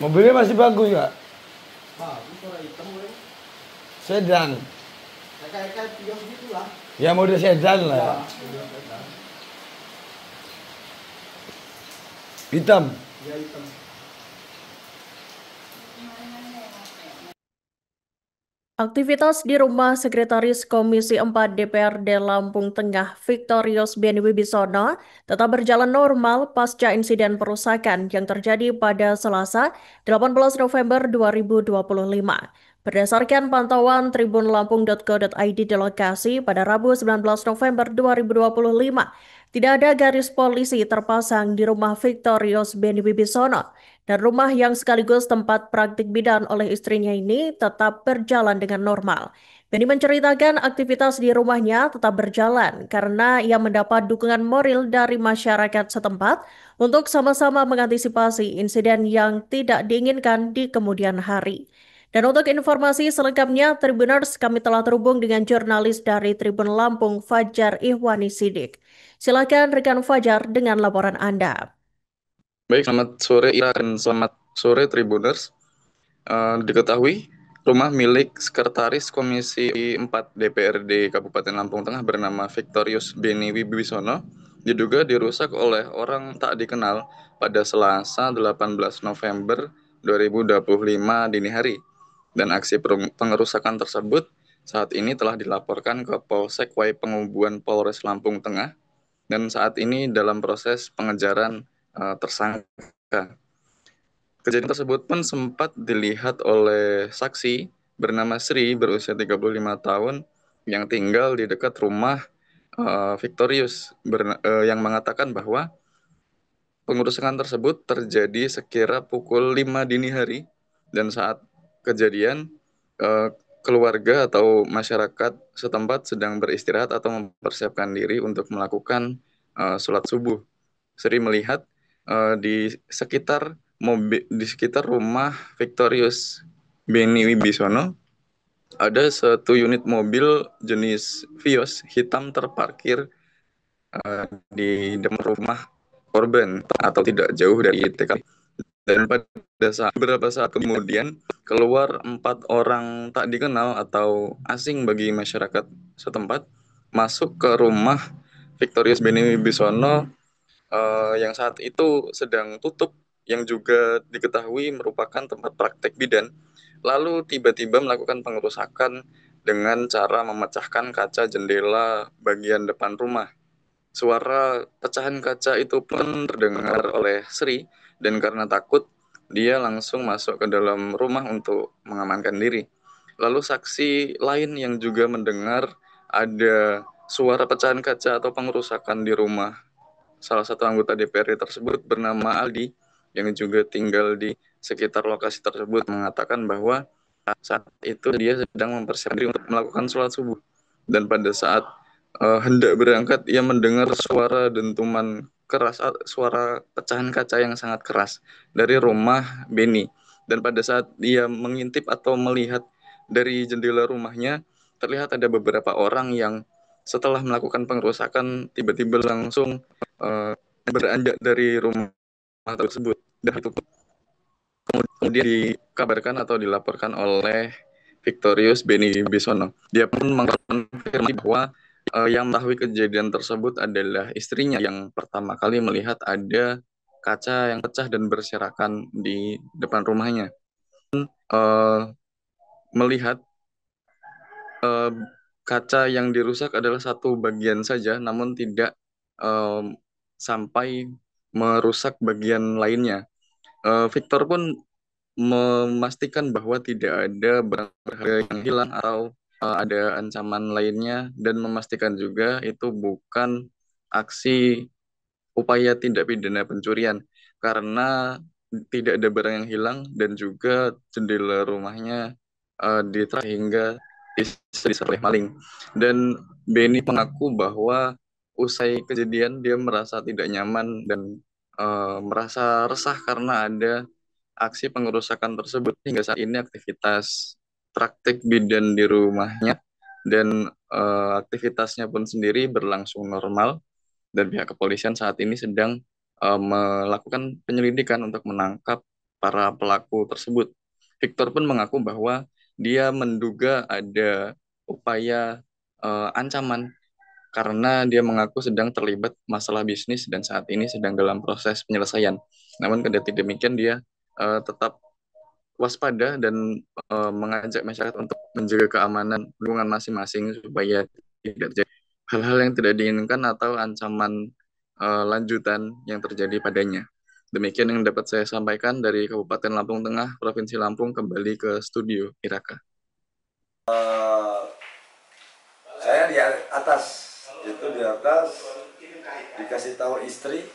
Mobilnya masih bagus ya? Bagus, warna hitam boleh. Sedan. Kayak Vios gitu lah. Ya model sedan lah Ya, ya. udah sedan. Hitam. Ya hitam. Aktivitas di rumah Sekretaris Komisi 4 DPRD Lampung Tengah Victorius Beni Wibisono tetap berjalan normal pasca insiden perusakan yang terjadi pada Selasa 18 November 2025. Berdasarkan pantauan tribunlampung.co.id di lokasi pada Rabu 19 November 2025, tidak ada garis polisi terpasang di rumah Victorius Beni Wibisono. Dan rumah yang sekaligus tempat praktik bidan oleh istrinya ini tetap berjalan dengan normal. Benny menceritakan aktivitas di rumahnya tetap berjalan karena ia mendapat dukungan moral dari masyarakat setempat untuk sama-sama mengantisipasi insiden yang tidak diinginkan di kemudian hari. Dan untuk informasi selengkapnya, Tribuners, kami telah terhubung dengan jurnalis dari Tribun Lampung, Fajar Ihwani Sidik. Silakan rekan Fajar dengan laporan Anda. Baik, selamat sore Ira dan selamat sore Tribuners. Diketahui rumah milik Sekretaris Komisi 4 DPRD Kabupaten Lampung Tengah bernama Victorius Beni Wibisono diduga dirusak oleh orang tak dikenal pada Selasa 18 November 2025 dini hari. Dan aksi pengerusakan tersebut saat ini telah dilaporkan ke Polsek Wai Pengubuan Polres Lampung Tengah dan saat ini dalam proses pengejaran tersangka. Kejadian tersebut pun sempat dilihat oleh saksi bernama Sri berusia 35 tahun yang tinggal di dekat rumah Victorius yang mengatakan bahwa pengerusakan tersebut terjadi sekira pukul 5 dini hari dan saat kejadian keluarga atau masyarakat setempat sedang beristirahat atau mempersiapkan diri untuk melakukan sholat subuh. Sri melihat di sekitar rumah Victorius Beni Wibisono ada satu unit mobil jenis Vios hitam terparkir di depan rumah korban atau tidak jauh dari TKP. Dan beberapa saat kemudian keluar 4 orang tak dikenal atau asing bagi masyarakat setempat masuk ke rumah Victorius Beni Wibisono yang saat itu sedang tutup, yang juga diketahui merupakan tempat praktek bidan, lalu tiba-tiba melakukan pengerusakan dengan cara memecahkan kaca jendela bagian depan rumah. Suara pecahan kaca itu pun terdengar oleh Sri, dan karena takut, dia langsung masuk ke dalam rumah untuk mengamankan diri. Lalu saksi lain yang juga mendengar ada suara pecahan kaca atau pengerusakan di rumah salah satu anggota DPRD tersebut bernama Aldi yang juga tinggal di sekitar lokasi tersebut mengatakan bahwa saat itu dia sedang mempersiapkan diri untuk melakukan sholat subuh dan pada saat hendak berangkat ia mendengar suara dentuman keras, suara pecahan kaca yang sangat keras dari rumah Beni, dan pada saat dia mengintip atau melihat dari jendela rumahnya terlihat ada beberapa orang yang setelah melakukan pengerusakan tiba-tiba langsung beranjak dari rumah tersebut. Dan itu kemudian dikabarkan atau dilaporkan oleh Victorius Beni Bisono. Dia pun mengkonfirmasi bahwa yang mengetahui kejadian tersebut adalah istrinya yang pertama kali melihat ada kaca yang pecah dan berserakan di depan rumahnya. Melihat kaca yang dirusak adalah satu bagian saja, namun tidak sampai merusak bagian lainnya. Victor pun memastikan bahwa tidak ada barang berharga yang hilang atau ada ancaman lainnya, dan memastikan juga itu bukan aksi upaya tindak pidana pencurian karena tidak ada barang yang hilang dan juga jendela rumahnya diterah hingga diserang oleh maling. Dan Beni mengaku bahwa usai kejadian dia merasa tidak nyaman dan merasa resah karena ada aksi pengerusakan tersebut. Hingga saat ini aktivitas praktik bidan di rumahnya dan aktivitasnya pun sendiri berlangsung normal, dan pihak kepolisian saat ini sedang melakukan penyelidikan untuk menangkap para pelaku tersebut. Victor pun mengaku bahwa dia menduga ada upaya ancaman karena dia mengaku sedang terlibat masalah bisnis dan saat ini sedang dalam proses penyelesaian. Namun kendati demikian dia tetap waspada dan mengajak masyarakat untuk menjaga keamanan lingkungan masing-masing supaya tidak terjadi hal-hal yang tidak diinginkan atau ancaman lanjutan yang terjadi padanya. Demikian yang dapat saya sampaikan dari Kabupaten Lampung Tengah, Provinsi Lampung, kembali ke studio Iraka. Saya di atas dikasih tahu istri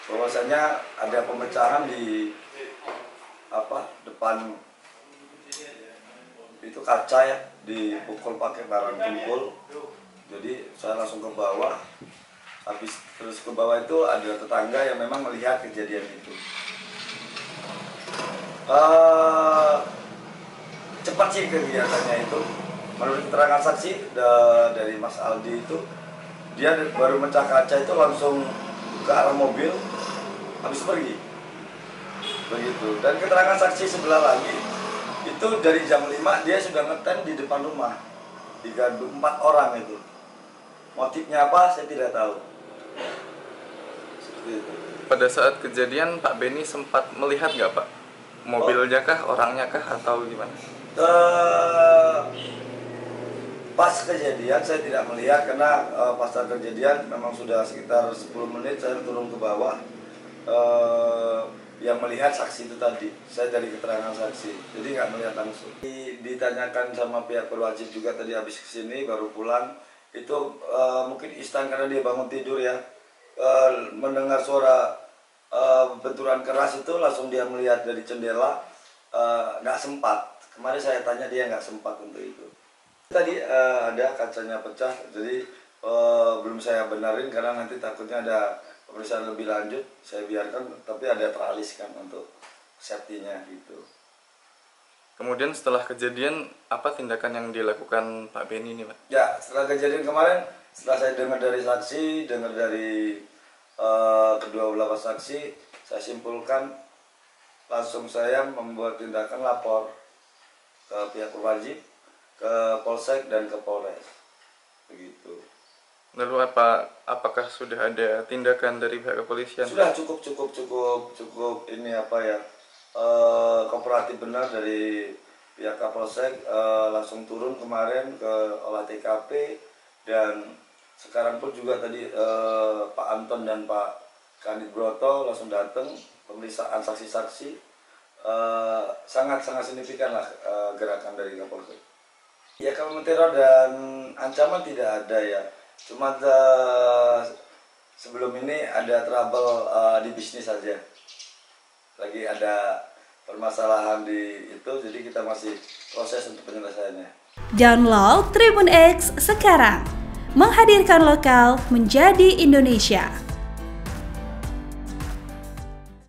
bahwasanya ada pemecahan di depan itu kaca ya, dipukul pakai barang tumpul. Jadi saya langsung ke bawah. Habis terus ke bawah itu ada tetangga yang memang melihat kejadian itu. Cepat sih kegiatannya itu. Menurut keterangan saksi dari Mas Aldi itu, dia baru mecah kaca itu langsung ke arah mobil, habis pergi. Begitu. Dan keterangan saksi sebelah lagi, itu dari jam 5 dia sudah ngetem di depan rumah. 4 orang itu. Motifnya apa saya tidak tahu. Seperti itu. Pada saat kejadian Pak Beni sempat melihat nggak Pak? Mobilnya kah, orangnya kah, atau gimana? Pas kejadian saya tidak melihat karena pasca kejadian memang sudah sekitar 10 menit saya turun ke bawah. Yang melihat saksi itu tadi, saya dari keterangan saksi, jadi nggak melihat langsung. Ditanyakan sama pihak berwajib juga tadi habis kesini baru pulang, itu mungkin instan karena dia bangun tidur ya, mendengar suara benturan keras itu langsung dia melihat dari jendela, nggak sempat. Kemarin saya tanya dia nggak sempat untuk itu. Tadi ada kacanya pecah, jadi belum saya benarin karena nanti takutnya ada pemeriksaan lebih lanjut, saya biarkan, tapi ada teraliskan untuk safety-nya gitu. Kemudian setelah kejadian, apa tindakan yang dilakukan Pak Beni ini Pak? Ya, setelah kejadian kemarin, setelah saya dengar dari saksi, dengar dari kedua belah saksi, saya simpulkan langsung saya membuat tindakan lapor ke pihak berwajib, ke Polsek dan ke Polres, begitu. Lalu apakah sudah ada tindakan dari pihak kepolisian? Sudah cukup ini kooperatif benar dari pihak Kapolsek, langsung turun kemarin ke olah TKP dan sekarang pun juga tadi Pak Anton dan Pak Kanit Broto langsung datang pemeriksaan saksi-saksi, sangat signifikan lah gerakan dari Kapolsek. Ya kalau teror dan ancaman tidak ada ya. Cuma sebelum ini ada trouble di bisnis saja. Lagi ada permasalahan di itu, jadi kita masih proses untuk penyelesaiannya. Download Tribun X sekarang. Menghadirkan lokal menjadi Indonesia.